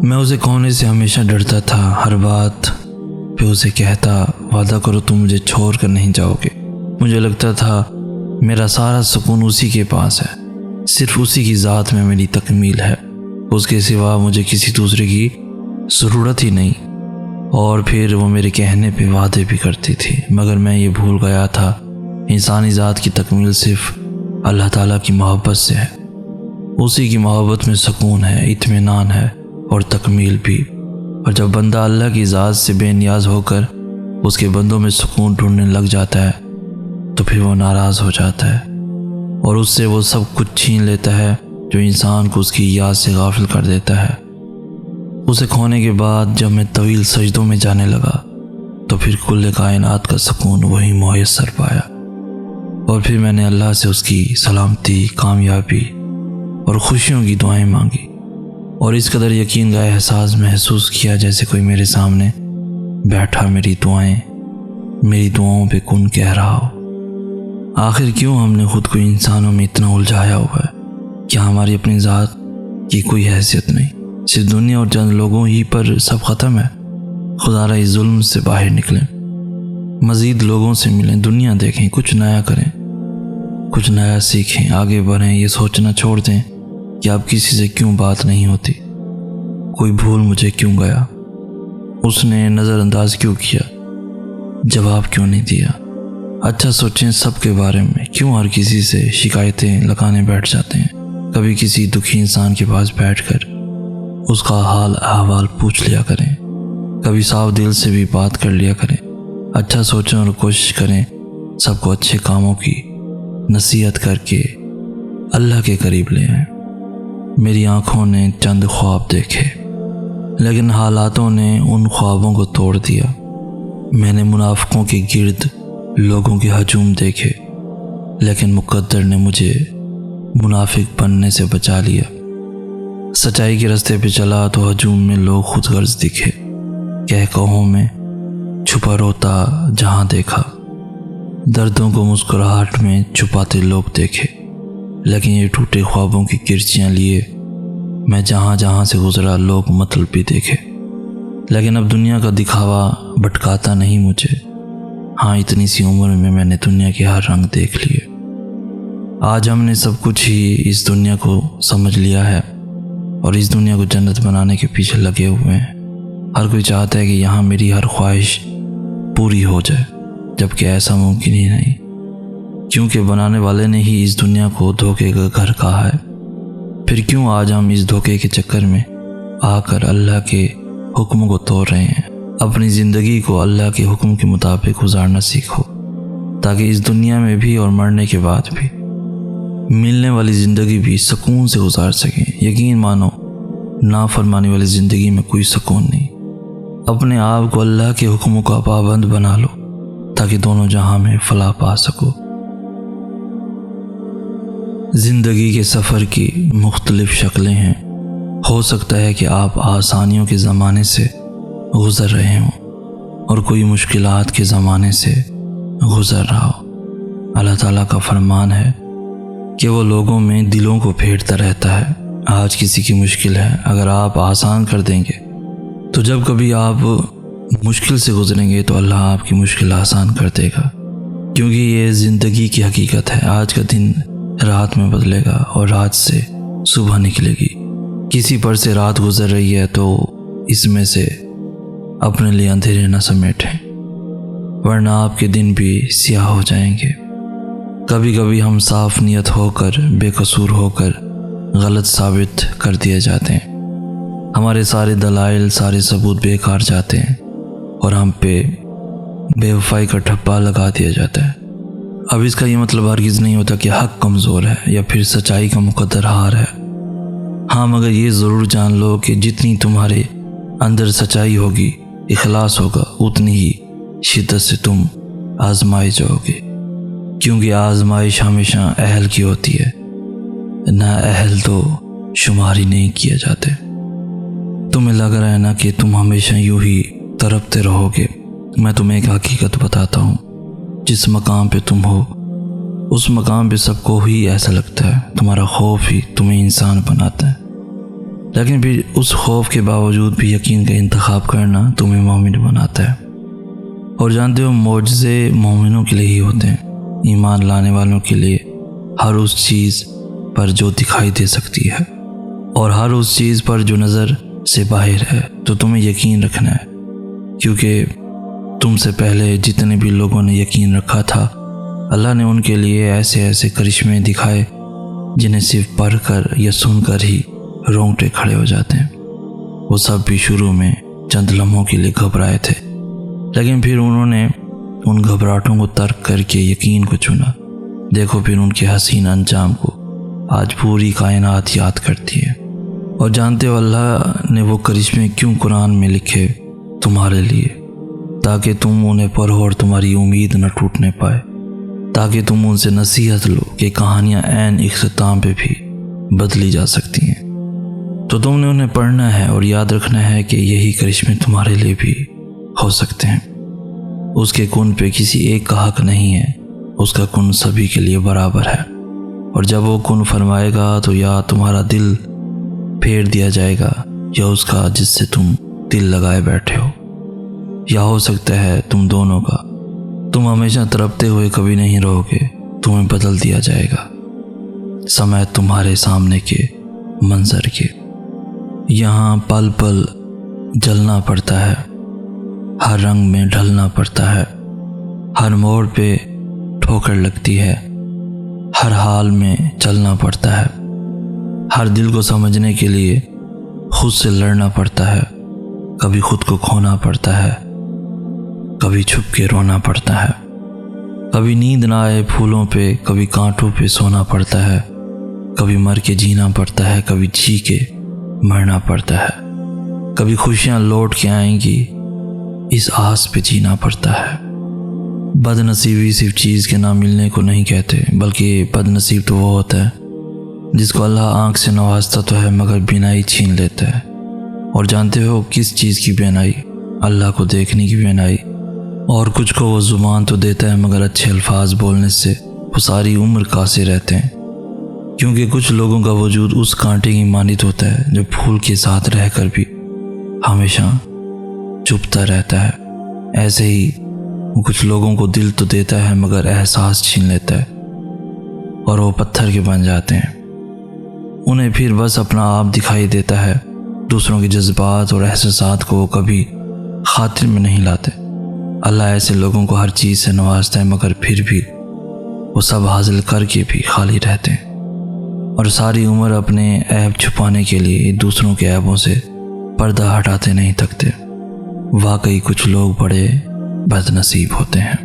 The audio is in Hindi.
मैं उसे खोने से हमेशा डरता था। हर बात पे उसे कहता, वादा करो तुम मुझे छोड़ कर नहीं जाओगे। मुझे लगता था मेरा सारा सुकून उसी के पास है, सिर्फ उसी की ज़ात में मेरी तकमील है, उसके सिवा मुझे किसी दूसरे की ज़रूरत ही नहीं। और फिर वो मेरे कहने पे वादे भी करती थी, मगर मैं ये भूल गया था इंसानी ज़ात की तकमील सिर्फ अल्लाह ताला की मोहब्बत से है। उसी की मोहब्बत में सुकून है, इत्मीनान है और तकमील भी। और जब बंदा अल्लाह की ज़ात से बेनियाज होकर उसके बंदों में सुकून ढूंढने लग जाता है तो फिर वो नाराज़ हो जाता है और उससे वो सब कुछ छीन लेता है जो इंसान को उसकी याद से गाफिल कर देता है। उसे खोने के बाद जब मैं तवील सजदों में जाने लगा तो फिर कुल कायनात का सुकून वही मुयस्सर पाया। और फिर मैंने अल्लाह से उसकी सलामती, कामयाबी और खुशियों की दुआएं मांगी और इस कदर यकीन का एहसास महसूस किया जैसे कोई मेरे सामने बैठा मेरी दुआओं पे कुन कह रहा हो। आखिर क्यों हमने खुद को इंसानों में इतना उलझाया हुआ है? क्या हमारी अपनी ज़ात की कोई हैसियत नहीं? सिर्फ दुनिया और चंद लोगों ही पर सब ख़त्म है। खुदारा इस जुल्म से बाहर निकलें, मज़ीद लोगों से मिलें, दुनिया देखें, कुछ नया करें, कुछ नया सीखें, आगे बढ़ें। ये सोचना छोड़ दें कि अब किसी से क्यों बात नहीं होती, कोई भूल मुझे क्यों गया, उसने नज़रअंदाज क्यों किया, जवाब क्यों नहीं दिया। अच्छा सोचें सबके बारे में, क्यों हर किसी से शिकायतें लगाने बैठ जाते हैं। कभी किसी दुखी इंसान के पास बैठकर उसका हाल अहवाल पूछ लिया करें, कभी साफ दिल से भी बात कर लिया करें। अच्छा सोचें और कोशिश करें सबको अच्छे कामों की नसीहत करके अल्लाह के करीब ले आएं। मेरी आंखों ने चंद ख्वाब देखे, लेकिन हालातों ने उन ख्वाबों को तोड़ दिया। मैंने मुनाफिकों के गिर्द लोगों के हजूम देखे, लेकिन मुकद्दर ने मुझे मुनाफिक बनने से बचा लिया। सच्चाई के रास्ते पे चला तो हजूम में लोग खुद गर्ज दिखे, कहकहों में छुपा रोता जहां देखा, दर्दों को मुस्कुराहट में छुपाते लोग देखे। लेकिन ये टूटे ख्वाबों की किरचियाँ लिए मैं जहाँ जहाँ से गुजरा लोग मतलब भी देखे। लेकिन अब दुनिया का दिखावा भटकाता नहीं मुझे। हाँ, इतनी सी उम्र में मैंने दुनिया के हर रंग देख लिए। आज हमने सब कुछ ही इस दुनिया को समझ लिया है और इस दुनिया को जन्नत बनाने के पीछे लगे हुए हैं। हर कोई चाहता है कि यहाँ मेरी हर ख्वाहिश पूरी हो जाए, जबकि ऐसा मुमकिन ही नहीं, क्योंकि बनाने वाले ने ही इस दुनिया को धोखे का घर कहा है। फिर क्यों आज हम इस धोखे के चक्कर में आकर अल्लाह के हुक्म को तोड़ रहे हैं। अपनी ज़िंदगी को अल्लाह के हुक्म के मुताबिक गुजारना सीखो, ताकि इस दुनिया में भी और मरने के बाद भी मिलने वाली ज़िंदगी भी सुकून से गुजार सकें। यकीन मानो, नाफरमानी वाली ज़िंदगी में कोई सुकून नहीं। अपने आप को अल्लाह के हुक्मों का पाबंद बना लो, ताकि दोनों जहां में फलाह पा सको। ज़िंदगी के सफ़र की मुख्तलिफ शक्लें हैं। हो सकता है कि आप आसानियों के ज़माने से गुज़र रहे हों और कोई मुश्किलात के ज़माने से गुज़र रहा हो। अल्लाह ताला का फरमान है कि वो लोगों में दिलों को फेरता रहता है। आज किसी की मुश्किल है, अगर आप आसान कर देंगे तो जब कभी आप मुश्किल से गुजरेंगे तो अल्लाह आपकी मुश्किल आसान कर देगा, क्योंकि ये ज़िंदगी की हकीकत है। आज का दिन रात में बदलेगा और रात से सुबह निकलेगी। किसी पर से रात गुजर रही है तो इसमें से अपने लिए अंधेरे न समेटें, वरना आपके दिन भी स्याह हो जाएंगे। कभी कभी हम साफ नियत होकर, बेकसूर होकर गलत साबित कर दिए जाते हैं। हमारे सारे दलाइल, सारे सबूत बेकार जाते हैं और हम पे बेवफाई का ठप्पा लगा दिया जाता है। अब इसका ये मतलब हरगिज़ नहीं होता कि हक कमज़ोर है या फिर सच्चाई का मुकद्दर हार है। हाँ, मगर ये ज़रूर जान लो कि जितनी तुम्हारे अंदर सच्चाई होगी, इखलास होगा, उतनी ही शिद्दत से तुम आजमाए जाओगे, क्योंकि आजमाइश हमेशा अहल की होती है, ना अहल तो शुमारी नहीं किए जाते। तुम्हें लग रहा है ना कि तुम हमेशा यूं ही तड़पते रहोगे। मैं तुम्हें एक हकीकत बताता हूँ, जिस मकाम पे तुम हो उस मकाम पे सबको ही ऐसा लगता है। तुम्हारा खौफ ही तुम्हें इंसान बनाता है। लेकिन फिर उस खौफ के बावजूद भी यकीन का इंतखाब करना तुम्हें मोमिन बनाता है। और जानते हो, मौजज़े मोमिनों के लिए ही होते हैं, ईमान लाने वालों के लिए, हर उस चीज़ पर जो दिखाई दे सकती है और हर उस चीज़ पर जो नज़र से बाहर है। तो तुम्हें यकीन रखना है, क्योंकि तुमसे पहले जितने भी लोगों ने यकीन रखा था, अल्लाह ने उनके लिए ऐसे ऐसे करिश्मे दिखाए जिन्हें सिर्फ पढ़कर या सुनकर ही रोंगटे खड़े हो जाते हैं। वो सब भी शुरू में चंद लम्हों के लिए घबराए थे, लेकिन फिर उन्होंने उन घबराहटों को तर्क करके यकीन को चुना। देखो फिर उनके हसीन अंजाम को आज पूरी कायनात याद करती है। और जानते हो, अल्लाह ने वो करिश्मे क्यों कुरान में लिखे तुम्हारे लिए, ताकि तुम उन्हें पढ़ो और तुम्हारी उम्मीद न टूटने पाए, ताकि तुम उनसे नसीहत लो कि कहानियाँ ऐन इख्तिताम पे भी बदली जा सकती हैं। तो तुमने उन्हें पढ़ना है और याद रखना है कि यही करिश्मे तुम्हारे लिए भी हो सकते हैं। उसके कुन पे किसी एक का हक नहीं है, उसका कुन सभी के लिए बराबर है। और जब वो कुन फरमाएगा तो या तुम्हारा दिल फेर दिया जाएगा या उसका जिससे तुम दिल लगाए बैठे हो, या हो सकता है तुम दोनों का। तुम हमेशा तड़पते हुए कभी नहीं रहोगे, तुम्हें बदल दिया जाएगा समय तुम्हारे सामने के मंजर के। यहाँ पल पल जलना पड़ता है, हर रंग में ढलना पड़ता है, हर मोड़ पे ठोकर लगती है, हर हाल में चलना पड़ता है, हर दिल को समझने के लिए खुद से लड़ना पड़ता है, कभी खुद को खोना पड़ता है, कभी छुप के रोना पड़ता है, कभी नींद ना आए फूलों पे, कभी कांटों पे सोना पड़ता है, कभी मर के जीना पड़ता है, कभी जी के मरना पड़ता है, कभी खुशियाँ लौट के आएंगी इस आस पे जीना पड़ता है। बदनसीबी सिर्फ चीज़ के ना मिलने को नहीं कहते, बल्कि बदनसीब तो वो होता है जिसको अल्लाह आँख से नवाजता तो है मगर बीनाई छीन लेता है। और जानते हो किस चीज़ की बीनाई? अल्लाह को देखने की बीनाई। और कुछ को वो ज़ुबान तो देता है मगर अच्छे अल्फाज बोलने से वो सारी उम्र कासे रहते हैं, क्योंकि कुछ लोगों का वजूद उस कांटे की मानित होता है जो फूल के साथ रहकर भी हमेशा चुपता रहता है। ऐसे ही वो कुछ लोगों को दिल तो देता है मगर एहसास छीन लेता है और वो पत्थर के बन जाते हैं। उन्हें फिर बस अपना आप दिखाई देता है, दूसरों के जज्बात और एहसासात को वो कभी खातिर में नहीं लाते। अल्लाह ऐसे लोगों को हर चीज़ से नवाजता है मगर फिर भी वो सब हासिल करके भी खाली रहते हैं और सारी उम्र अपने ऐब छुपाने के लिए दूसरों के ऐबों से पर्दा हटाते नहीं थकते। वाकई कुछ लोग बड़े बदनसीब होते हैं।